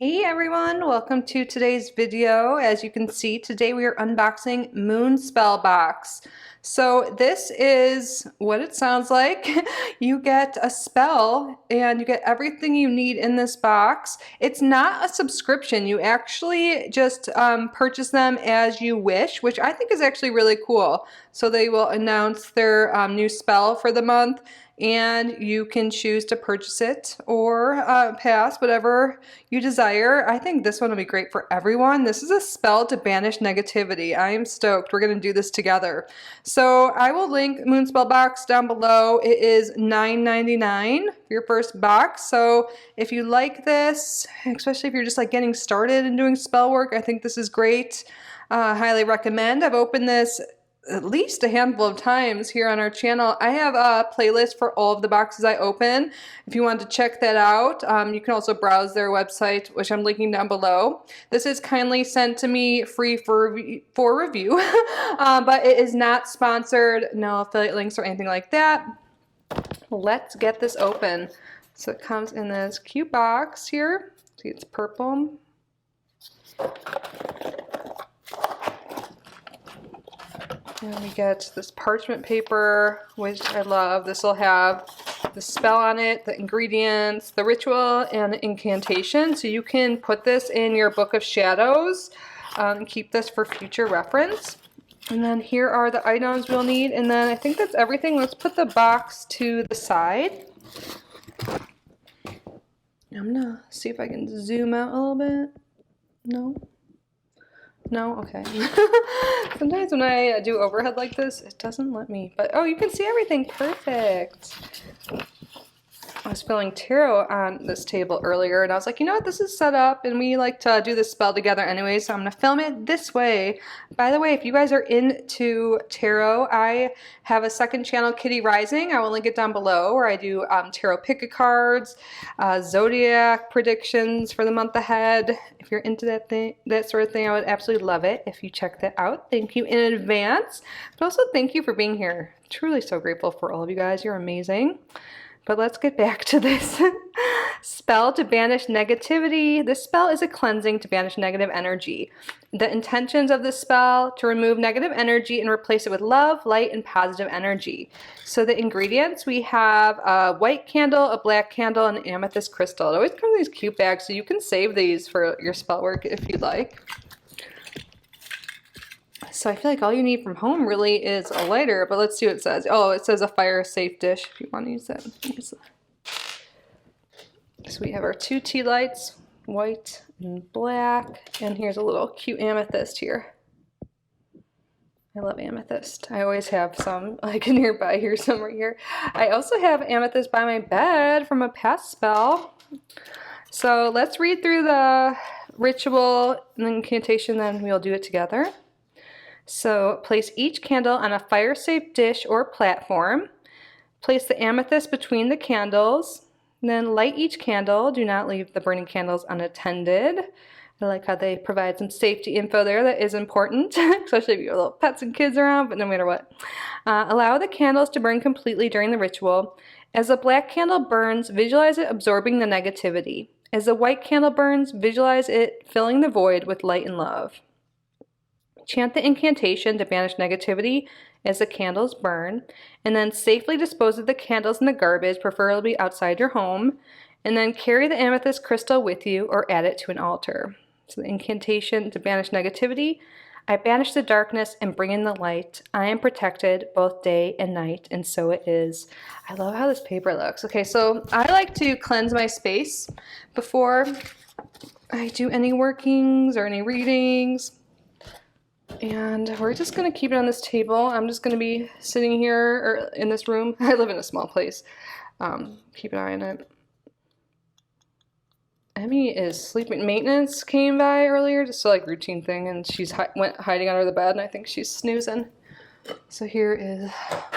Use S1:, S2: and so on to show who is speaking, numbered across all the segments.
S1: Hey everyone, welcome to today's video. As you can see, today we are unboxing Moon Spell Box. So this is what it sounds like. You get a spell and you get everything you need in this box. It's not a subscription. You actually just purchase them as you wish, which I think is actually really cool. So they will announce their new spell for the month, and you can choose to purchase it or pass, whatever you desire. I think this one will be great for everyone. This is a spell to banish negativity. I am stoked. We're going to do this together. So I will link Moonspell Box down below. It is $9.99 for your first box. So if you like this, especially if you're just like getting started and doing spell work, I think this is great. Highly recommend. I've opened this at least a handful of times here on our channel. I have a playlist for all of the boxes I open. If you want to check that out, you can also browse their website, which I'm linking down below. This is kindly sent to me free for review, but it is not sponsored, no affiliate links or anything like that. Let's get this open. So it comes in this cute box here. See, it's purple. And we get this parchment paper, which I love. This will have the spell on it, the ingredients, the ritual, and the incantation. So you can put this in your book of shadows and keep this for future reference. And then here are the items we'll need. And then I think that's everything. Let's put the box to the side. I'm gonna see if I can zoom out a little bit. No? No? Okay. Sometimes when I do overhead like this, it doesn't let me. But, oh, you can see everything. Perfect. I was filling tarot on this table earlier, and I was like, you know what, this is set up, and we like to do this spell together anyway, so I'm going to film it this way. By the way, if you guys are into tarot, I have a second channel, Kitty Rising. I will link it down below, where I do tarot pick-a-cards, zodiac predictions for the month ahead. If you're into that sort of thing, I would absolutely love it if you check that out. Thank you in advance, but also thank you for being here. Truly so grateful for all of you guys. You're amazing. But let's get back to this. Spell to banish negativity. This spell is a cleansing to banish negative energy. The intentions of this spell: to remove negative energy and replace it with love, light, and positive energy. So the ingredients, we have a white candle, a black candle, and an amethyst crystal. It always comes in these cute bags, so you can save these for your spell work if you'd like. So I feel like all you need from home really is a lighter, but let's see what it says. Oh, it says a fire safe dish if you want to use that. So we have our two tea lights, white and black, and here's a little cute amethyst here. I love amethyst. I always have some like nearby here, somewhere here. I also have amethyst by my bed from a past spell. So let's read through the ritual and incantation, then we'll do it together. So place each candle on a fire-safe dish or platform. Place the amethyst between the candles. Then light each candle. Do not leave the burning candles unattended. I like how they provide some safety info there that is important, especially if you have little pets and kids around, but no matter what. Allow the candles to burn completely during the ritual. As the black candle burns, visualize it absorbing the negativity. As the white candle burns, visualize it filling the void with light and love. Chant the incantation to banish negativity as the candles burn, and then safely dispose of the candles in the garbage, preferably outside your home, and then carry the amethyst crystal with you or add it to an altar. So the incantation to banish negativity: I banish the darkness and bring in the light. I am protected both day and night, and so it is. I love how this paper looks. Okay, so I like to cleanse my space before I do any workings or any readings. And we're just going to keep it on this table. I'm just going to be sitting here or in this room. I live in a small place. Keep an eye on it. Emmy is sleeping. Maintenance came by earlier, just a like routine thing, and she's went hiding under the bed, and I think she's snoozing. So here is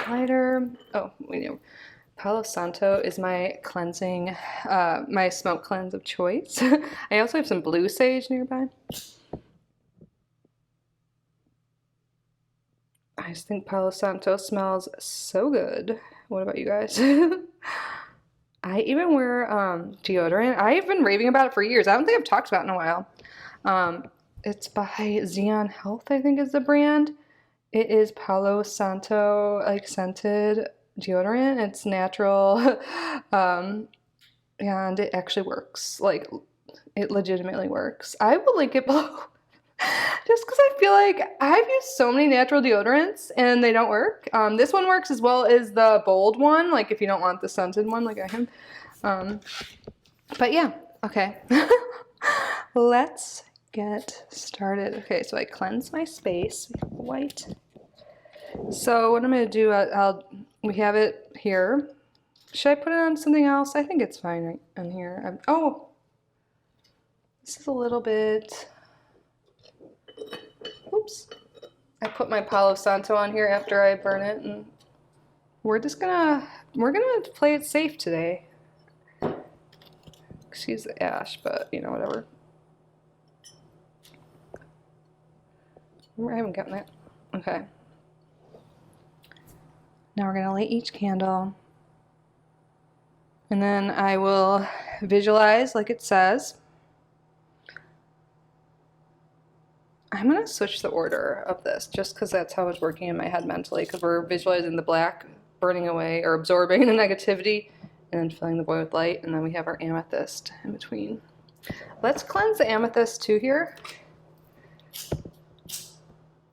S1: lighter. Oh, we know. Palo Santo is my cleansing, my smoke cleanse of choice. I also have some blue sage nearby. I just think Palo Santo smells so good. What about you guys? I even wear deodorant. I've been raving about it for years. I don't think I've talked about it in a while. It's by Xeon Health, I think is the brand. It is Palo Santo like scented deodorant. It's natural, and it actually works. Like it legitimately works. I will link it below. Just because I feel like I've used so many natural deodorants and they don't work. This one works as well as the bold one, like if you don't want the scented one like I am. But yeah, okay. Let's get started. Okay, so I cleanse my space. We have white. So what I'm going to do, we have it here. Should I put it on something else? I think it's fine right on here. Oh, this is a little bit... Oops. I put my Palo Santo on here after I burn it, and we're gonna play it safe today. Excuse the ash, but you know, whatever. I haven't gotten that. Okay. Now we're gonna light each candle, and then I will visualize like it says. I'm going to switch the order of this just because that's how it's working in my head mentally, because we're visualizing the black burning away or absorbing the negativity and then filling the void with light, and then we have our amethyst in between. Let's cleanse the amethyst too here.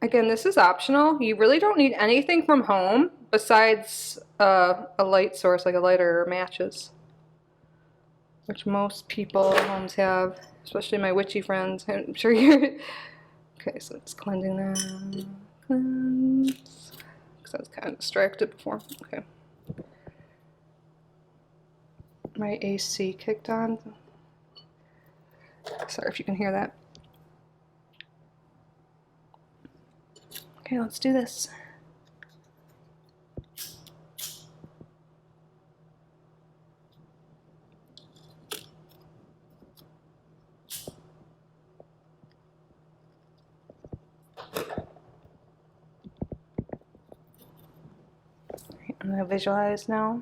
S1: Again, this is optional. You really don't need anything from home besides a light source like a lighter or matches, which most people at homes have, especially my witchy friends. I'm sure you're... Okay, so it's cleansing them. Cleanse. Because I was kind of distracted before. Okay. My AC kicked on. Sorry if you can hear that. Okay, let's do this. I'm going to visualize now.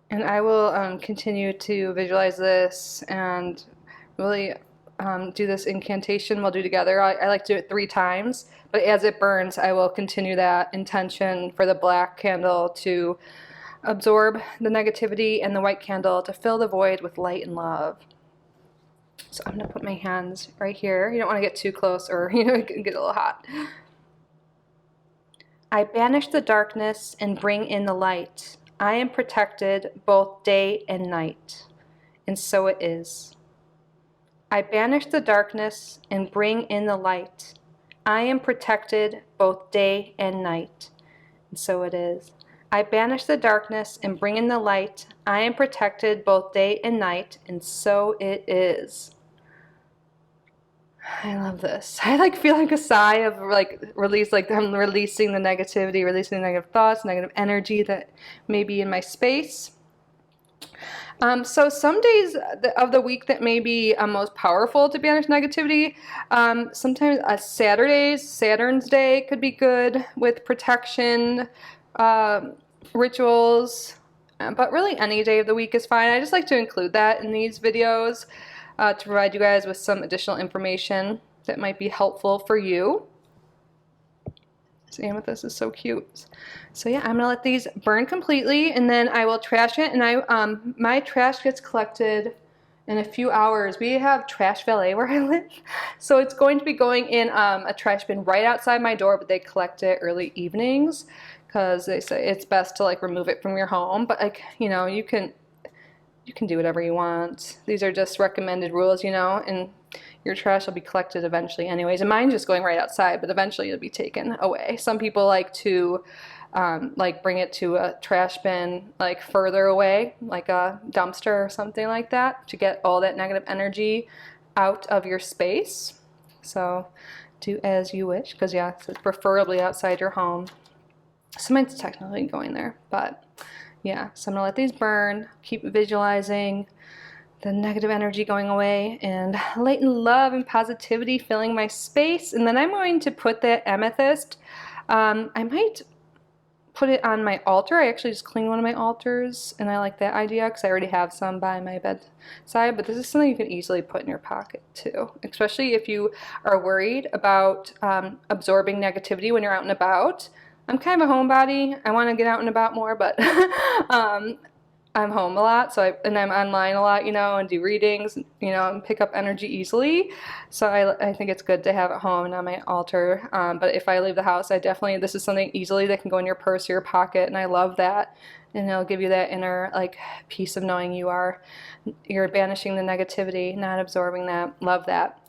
S1: And I will continue to visualize this and really do this incantation we'll do together. I like to do it 3 times, but as it burns, I will continue that intention for the black candle to absorb the negativity and the white candle to fill the void with light and love. So I'm going to put my hands right here. You don't want to get too close or it can get a little hot. I banish the darkness and bring in the light. I am protected both day and night. And so it is. I banish the darkness and bring in the light. I am protected both day and night. And so it is. I banish the darkness and bring in the light. I am protected both day and night, and so it is. I love this. I like feel like a sigh of like release, like I'm releasing the negativity, releasing the negative thoughts, negative energy that may be in my space. So some days of the week that may be most powerful to banish negativity, sometimes Saturdays, Saturn's Day could be good with protection, rituals, but really any day of the week is fine. I just like to include that in these videos to provide you guys with some additional information that might be helpful for you. This amethyst is so cute. So yeah, I'm gonna let these burn completely, and then I will trash it. And my trash gets collected in a few hours. We have trash valet where I live, so it's going to be going in a trash bin right outside my door. But they collect it early evenings because they say it's best to like remove it from your home. But like you can do whatever you want. These are just recommended rules, and your trash will be collected eventually anyways. And mine's just going right outside, but eventually it'll be taken away. Some people like to bring it to a trash bin like further away, like a dumpster or something like that, to get all that negative energy out of your space. So do as you wish, because yeah, it's preferably outside your home. So mine's technically going there, but yeah, so I'm gonna let these burn, keep visualizing, the negative energy going away, and light and love and positivity filling my space. And then I'm going to put that amethyst, I might put it on my altar. I actually just cleaned one of my altars, and I like that idea because I already have some by my bedside, but this is something you can easily put in your pocket too, especially if you are worried about absorbing negativity when you're out and about. I'm kind of a homebody. I want to get out and about more, but I'm home a lot, so and I'm online a lot, you know, and do readings, you know, and pick up energy easily. So I think it's good to have at home and on my altar. But if I leave the house, this is something easily that can go in your purse or your pocket, and I love that. And it'll give you that inner like peace of knowing you're banishing the negativity, not absorbing that. Love that.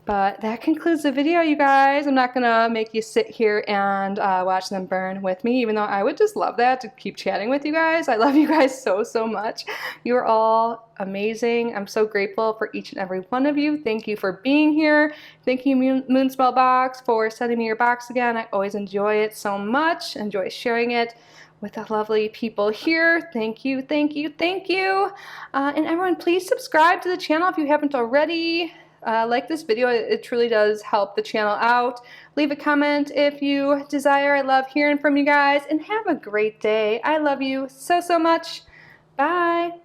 S1: But that concludes the video, you guys. I'm not gonna make you sit here and watch them burn with me, even though I would just love that, to keep chatting with you guys. I love you guys so, so much. You are all amazing. I'm so grateful for each and every one of you. Thank you for being here. Thank you, Moonspell Box, for sending me your box again. I always enjoy it so much. Enjoy sharing it with the lovely people here. Thank you, thank you, thank you. And everyone, please subscribe to the channel if you haven't already. Like this video, it truly does help the channel out. Leave a comment if you desire. I love hearing from you guys, and have a great day. I love you so, so much. Bye.